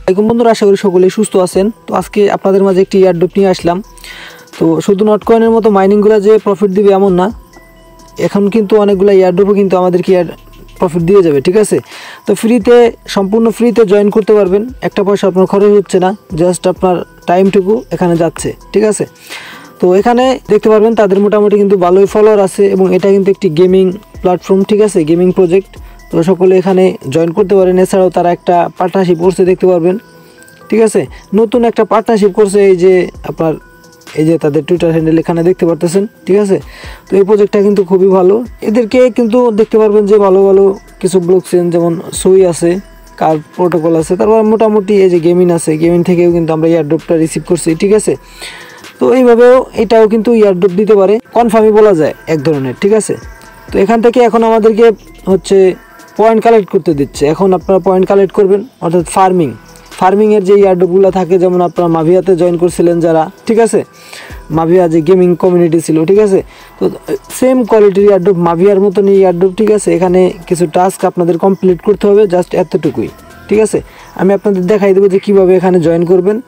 এখন বন্ধুরা আশা করি সকলেই সুস্থ আছেন। তো আজকে আপনাদের মাঝে একটি এয়ারড্রপ নিয়ে আসলাম। তো শুধু নটকয়েনের মতো মাইনিংগুলো যে প্রফিট দিবে এমন না, এখন কিন্তু অনেকগুলো এয়ারড্রপও কিন্তু আমাদেরকে প্রফিট দিয়ে যাবে, ঠিক আছে। তো ফ্রিতে, সম্পূর্ণ ফ্রিতে জয়েন করতে পারবেন, একটা পয়সা আপনার খরচ হচ্ছে না, জাস্ট আপনার টাইমটুকু এখানে যাচ্ছে, ঠিক আছে। তো এখানে দেখতে পারবেন তাদের মোটামুটি কিন্তু ভালোই ফলোয়ার আছে এবং এটা কিন্তু একটি গেমিং প্ল্যাটফর্ম, ঠিক আছে, গেমিং প্রজেক্ট। তো সকলে এখানে জয়েন করতে পারেন। এছাড়াও তারা একটা পার্টনারশিপ করছে দেখতে পারবেন, ঠিক আছে, নতুন একটা পার্টনারশিপ করছে। এই যে আপনার এই যে তাদের টুইটার হ্যান্ডেল এখানে দেখতে পারতেছেন, ঠিক আছে। তো এই প্রজেক্টটা কিন্তু খুবই ভালো। এদেরকে কিন্তু দেখতে পারবেন যে ভালো ভালো কিছু ব্লকচেন যেমন সুই আছে, কার্ভ প্রোটোকল আছে, তারপর মোটামুটি এই যে গেমিং আছে, গেমিং থেকেও কিন্তু আমরা এয়ারড্রপটা রিসিভ করছি, ঠিক আছে। তো এইভাবেও এটাও কিন্তু এয়ারড্রপ দিতে পারে, কনফার্মই বলা যায় এক ধরনের, ঠিক আছে। তো এখান থেকে এখন আমাদেরকে হচ্ছে পয়েন্ট কালেক্ট করতে দিচ্ছে। এখন আপনারা পয়েন্ট কালেক্ট করবেন, অর্থাৎ ফার্মিংয়ের যে এয়ারড্রপগুলো থাকে, যেমন আপনারা মাভিয়াতে জয়েন করছিলেন যারা, ঠিক আছে, মাভিয়া যে গেমিং কমিউনিটি ছিল, ঠিক আছে। তো সেম কোয়ালিটির এয়ারড্রপ, মাভিয়ার মতনই এয়ারড্রপ, ঠিক আছে। এখানে কিছু টাস্ক আপনাদের কমপ্লিট করতে হবে, জাস্ট এতটুকুই, ঠিক আছে। আমি আপনাদের দেখাই দেবো যে কীভাবে এখানে জয়েন করবেন।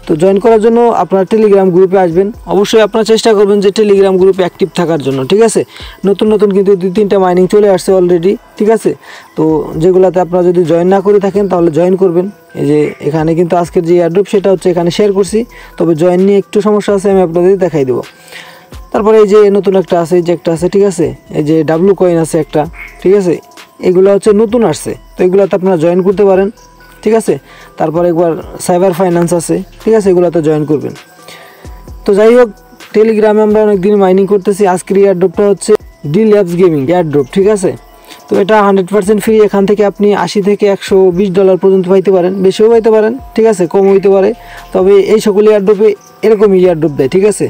তো জয়েন করার জন্য আপনারা টেলিগ্রাম গ্রুপে আসবেন। অবশ্যই আপনারা চেষ্টা করবেন যে টেলিগ্রাম গ্রুপে অ্যাক্টিভ থাকার জন্য, ঠিক আছে। নতুন নতুন কিন্তু 2-3টা মাইনিং চলে আসছে অলরেডি, ঠিক আছে। তো যেগুলোতে আপনারা যদি জয়েন না করে থাকেন তাহলে জয়েন করবেন। এই যে এখানে কিন্তু আজকের যে এয়ারড্রপ সেটা হচ্ছে এখানে শেয়ার করছি, তবে জয়েন নিয়ে একটু সমস্যা আছে, আমি আপনাদের দেখাই দেবো। তারপরে এই যে নতুন একটা আছে, এই যে একটা আছে, ঠিক আছে, এই যে ডাব্লু কয়েন আছে একটা, ঠিক আছে। এগুলো হচ্ছে নতুন আসছে, তো এগুলোতে আপনারা জয়েন করতে পারেন, ঠিক আছে। তারপর একবার সাইবার ফাইন্যান্স আছে, ঠিক আছে, এগুলোতে জয়েন করবেন। তো যাই হোক, টেলিগ্রামে আমরা অনেকদিন মাইনিং করতেছি। আজকের এয়ারড্রপটা হচ্ছে ডি ল্যাবস গেমিং এয়ারড্রপ, ঠিক আছে। তো এটা 100% ফ্রি। এখান থেকে আপনি $80 থেকে $120 পর্যন্ত পাইতে পারেন, বেশিও পাইতে পারেন, ঠিক আছে, কম হইতে পারে। তবে এই সকল এয়ারড্রপে এরকমই এয়ারড্রপ দেয়, ঠিক আছে।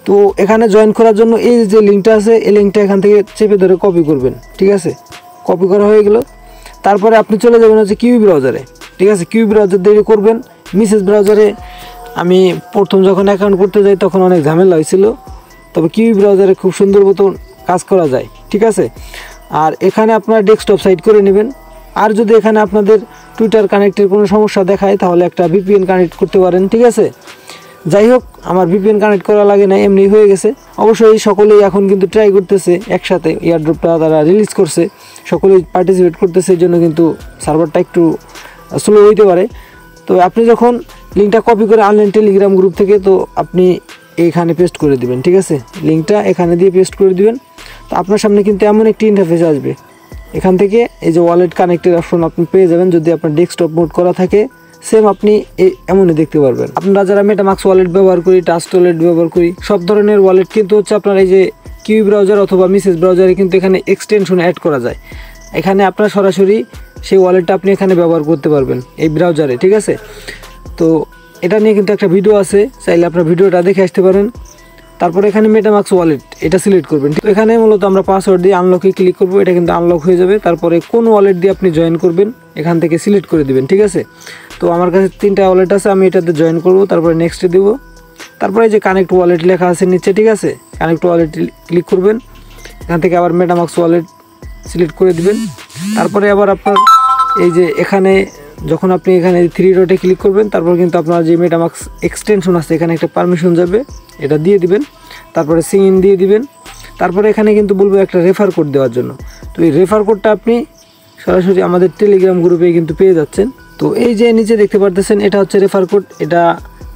তো এখানে জয়েন করার জন্য এই যে লিঙ্কটা আছে, এই লিঙ্কটা এখান থেকে চেপে ধরে কপি করবেন, ঠিক আছে। কপি করা হয়ে গেল, তারপরে আপনি চলে যাবেন হচ্ছে কিউবি ব্রাউজারে, ঠিক আছে। কিউবি ব্রাউজার দিয়ে করবেন। মেসেজ ব্রাউজারে আমি প্রথম যখন অ্যাকাউন্ট করতে যাই তখন অনেক ঝামেলা হয়েছিল, তবে কিউবি ব্রাউজারে খুব সুন্দর মতো কাজ করা যায়, ঠিক আছে। আর এখানে আপনারা ডেস্কটপ সাইট করে নেবেন। আর যদি এখানে আপনাদের টুইটার কানেক্টের কোনো সমস্যা দেখায় তাহলে একটা ভিপিএন কানেক্ট করতে পারেন, ঠিক আছে। যাই হোক, আমার ভিপিএন কানেক্ট করা লাগে না, এমনি হয়ে গেছে। অবশ্যই সকলেই এখন কিন্তু ট্রাই করতেছে, একসাথে এয়ারড্রপটা তারা রিলিজ করছে, সকলেই পার্টিসিপেট করতেছে, এই জন্য কিন্তু সার্ভারটা একটু স্লো হইতে পারে। তো আপনি যখন লিঙ্কটা কপি করে আনলেন টেলিগ্রাম গ্রুপ থেকে, তো আপনি এখানে পেস্ট করে দিবেন, ঠিক আছে। লিঙ্কটা এখানে দিয়ে পেস্ট করে দিবেন। তো আপনার সামনে কিন্তু এমন একটি ইন্টারফেস আসবে। এখান থেকে এই যে ওয়ালেট কানেক্টের অপশন আপনি পেয়ে যাবেন। যদি আপনার ডেস্কটপ মোড করা থাকে, সেম আপনি এমনই দেখতে পারবেন। আপনারা যারা মেটামাক্স ওয়ালেট ব্যবহার করি, ট্রাস্ট ওয়ালেট ব্যবহার করি, সব ধরনের ওয়ালেট কিন্তু হচ্ছে আপনার এই যে কিউবি ব্রাউজার অথবা মেসেজ ব্রাউজারে কিন্তু এখানে এক্সটেনশন অ্যাড করা যায়। এখানে আপনার সরাসরি সেই ওয়ালেটটা আপনি এখানে ব্যবহার করতে পারবেন এই ব্রাউজারে, ঠিক আছে। তো এটা নিয়ে কিন্তু একটা ভিডিও আছে, চাইলে আপনার ভিডিওটা দেখে আসতে পারেন। তারপরে এখানে মেটামাক্স ওয়ালেট এটা সিলেক্ট করবেন। তো এখানে মূলত আমরা পাসওয়ার্ড দিয়ে আনলকে ক্লিক করবো, এটা কিন্তু আনলক হয়ে যাবে। তারপরে কোন ওয়ালেট দিয়ে আপনি জয়েন করবেন এখান থেকে সিলেক্ট করে দিবেন, ঠিক আছে। তো আমার কাছে 3টা ওয়ালেট আছে, আমি এটাতে জয়েন করব। তারপরে নেক্সটে দেবো। তারপরে যে কানেক্ট ওয়ালেট লেখা আছে নিচে, ঠিক আছে, কানেক্ট ওয়ালেট ক্লিক করবেন। এখান থেকে আবার মেটামাক্স ওয়ালেট সিলেক্ট করে দিবেন। তারপরে আবার আপনার এই যে এখানে যখন আপনি এখানে 3 ডটে ক্লিক করবেন, তারপর কিন্তু আপনার যে মেটামাক্স এক্সটেনশন আছে এখানে একটা পারমিশন যাবে, এটা দিয়ে দিবেন। তারপরে সিং ইন দিয়ে দিবেন। তারপরে এখানে কিন্তু বলবো একটা রেফার কোড দেওয়ার জন্য। তো এই রেফার কোডটা আপনি সরাসরি আমাদের টেলিগ্রাম গ্রুপে কিন্তু পেয়ে যাচ্ছেন। তো এই যে নিচে দেখতে পারতেছেন, এটা হচ্ছে রেফার কোড। এটা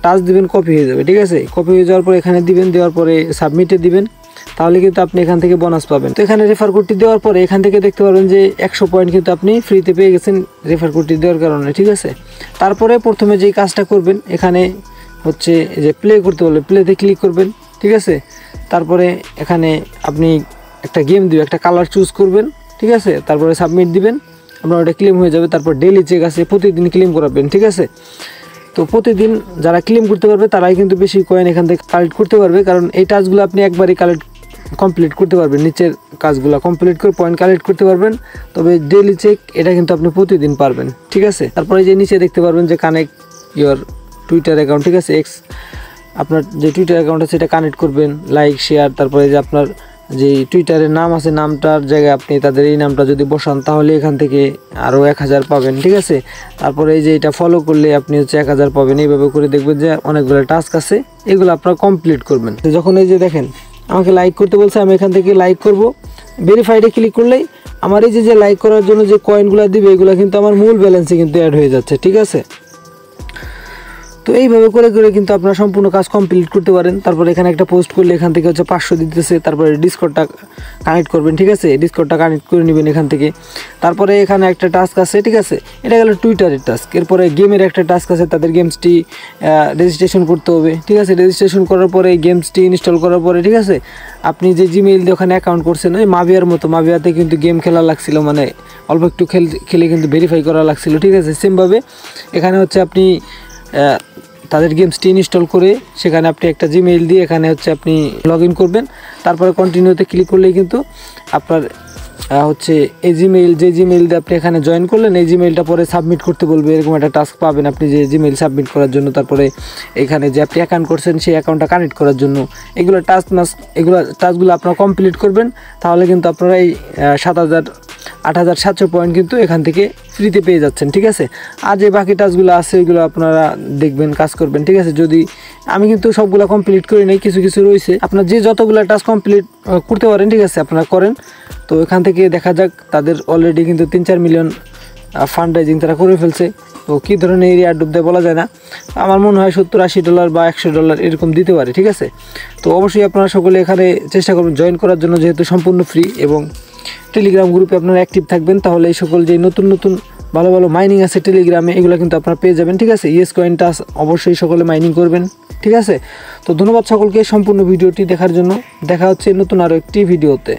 টাচ দিবেন, কপি হয়ে যাবে, ঠিক আছে। কপি হয়ে যাওয়ার পরে এখানে দিবেন, দেওয়ার পরে সাবমিটে দিবেন, তাহলে কিন্তু আপনি এখান থেকে বোনাস পাবেন। তো এখানে রেফার কোডটি দেওয়ার পরে এখান থেকে দেখতে পারবেন যে 100 পয়েন্ট কিন্তু আপনি ফ্রিতে পেয়ে গেছেন রেফার কোডটি দেওয়ার কারণে, ঠিক আছে। তারপরে প্রথমে যেই কাজটা করবেন, এখানে হচ্ছে যে প্লে করতে বলবে, প্লেতে ক্লিক করবেন, ঠিক আছে। তারপরে এখানে আপনি একটা গেম দিবেন, একটা কালার চুজ করবেন, ঠিক আছে। তারপরে সাবমিট দিবেন, আপনার ওটা ক্লেম হয়ে যাবে। তারপর ডেইলি চেক আছে, প্রতিদিন ক্লেম করাবেন, ঠিক আছে। তো প্রতিদিন যারা ক্লেম করতে পারবে তারাই কিন্তু বেশি কয়েন এখান থেকে কালেক্ট করতে পারবে, কারণ এই টাস্কগুলো আপনি একবারই কমপ্লিট করতে পারবেন। নিচের কাজগুলো কমপ্লিট করে পয়েন্ট কালেক্ট করতে পারবেন। তবে ডেইলি চেক এটা কিন্তু আপনি প্রতিদিন পারবেন, ঠিক আছে। তারপরে যে নিচে দেখতে পারবেন যে কানেক্ট ইওর টুইটার অ্যাকাউন্ট, ঠিক আছে। আপনার যে টুইটার অ্যাকাউন্ট আছে সেটা কানেক্ট করবেন, লাইক শেয়ার, তারপরে যে আপনার যে টুইটারের নাম আছে, নামটার জায়গায় আপনি তাদের এই নামটা যদি বসান তাহলে এখান থেকে আরও 1000 পাবেন, ঠিক আছে। তারপরে এই যে এটা ফলো করলে আপনি হচ্ছে 1000 পাবেন। এইভাবে করে দেখবেন যে অনেকগুলো টাস্ক আছে, এগুলো আপনারা কমপ্লিট করবেন। যখন এই যে দেখেন আমাকে লাইক করতে বলছে, আমি এখান থেকে লাইক করব। ভেরিফাইডে ক্লিক করলেই আমার এই যে লাইক করার জন্য যে কয়েনগুলো দিবে এগুলো কিন্তু আমার মূল ব্যালেন্সে কিন্তু অ্যাড হয়ে যাচ্ছে, ঠিক আছে। তো এইভাবে করে করে কিন্তু আপনারা সম্পূর্ণ কাজ কমপ্লিট করতে পারেন। তারপরে এখানে একটা পোস্ট করলে এখান থেকে হচ্ছে 500 দিতেছে। তারপরে ডিসকর্ডটা কানেক্ট করবেন, ঠিক আছে, ডিসকর্ডটা কানেক্ট করে নেবেন এখান থেকে। তারপরে এখানে একটা টাস্ক আছে, ঠিক আছে, এটা গেল টুইটারের টাস্ক। এরপরে গেমের একটা টাস্ক আছে, তাদের গেমসটি রেজিস্ট্রেশন করতে হবে, ঠিক আছে। রেজিস্ট্রেশন করার পরে গেমসটি ইনস্টল করার পরে, ঠিক আছে, আপনি যে জিমেইল দিয়ে ওখানে অ্যাকাউন্ট করছেন, ওই মাভিয়ার মতো, মাভিয়াতে কিন্তু গেম খেলা লাগছিল, মানে অল্প একটু খেলে কিন্তু ভেরিফাই করা লাগছিল, ঠিক আছে। সেমভাবে এখানে হচ্ছে আপনি তাদের গেমসটি ইনস্টল করে সেখানে আপনি একটা জিমেইল দিয়ে এখানে হচ্ছে আপনি লগ ইন করবেন। তারপরে কন্টিনিউতে ক্লিক করলেই কিন্তু আপনার হচ্ছে এই জিমেইল, যে জিমেইল দিয়ে আপনি এখানে জয়েন করলেন, এই জিমেইলটা পরে সাবমিট করতে বলবে, এরকম একটা টাস্ক পাবেন আপনি যে জিমেইল সাবমিট করার জন্য। তারপরে এখানে যে আপনি অ্যাকাউন্ট করছেন সেই অ্যাকাউন্টটা কানেক্ট করার জন্য এগুলো টাস্কগুলো আপনারা কমপ্লিট করবেন। তাহলে কিন্তু আপনারা এই 8700 পয়েন্ট কিন্তু এখান থেকে ফ্রিতে পেয়ে যাচ্ছেন, ঠিক আছে। আর যে বাকি টাস্কগুলো আছে ওইগুলো আপনারা দেখবেন, কাজ করবেন, ঠিক আছে। যদি আমি কিন্তু সবগুলো কমপ্লিট করি নাই, কিছু কিছু রয়েছে, আপনার যে যতগুলো টাস্ক কমপ্লিট করতে পারেন, ঠিক আছে, আপনারা করেন। তো এখান থেকে দেখা যাক তাদের অলরেডি কিন্তু 3-4 মিলিয়ন ফান্ড রাইজিং তারা করে ফেলছে। তো কী ধরনের এরিয়া ডুব দেয় বলা যায় না, আমার মনে হয় $70-80 বা $100 এরকম দিতে পারে, ঠিক আছে। তো অবশ্যই আপনারা সকলে এখানে চেষ্টা করবেন জয়েন করার জন্য, যেহেতু সম্পূর্ণ ফ্রি, এবং টেলিগ্রাম গ্রুপে আপনারা অ্যাক্টিভ থাকবেন। তাহলে এই সকল যে নতুন নতুন ভালো ভালো মাইনিং আছে টেলিগ্রামে, এগুলো কিন্তু আপনারা পেয়ে যাবেন, ঠিক আছে। ইয়েস কয়েনটা অবশ্যই সকলে মাইনিং করবেন, ঠিক আছে। তো ধন্যবাদ সকলকে সম্পূর্ণ ভিডিওটি দেখার জন্য। দেখা হচ্ছে নতুন আরও একটি ভিডিওতে।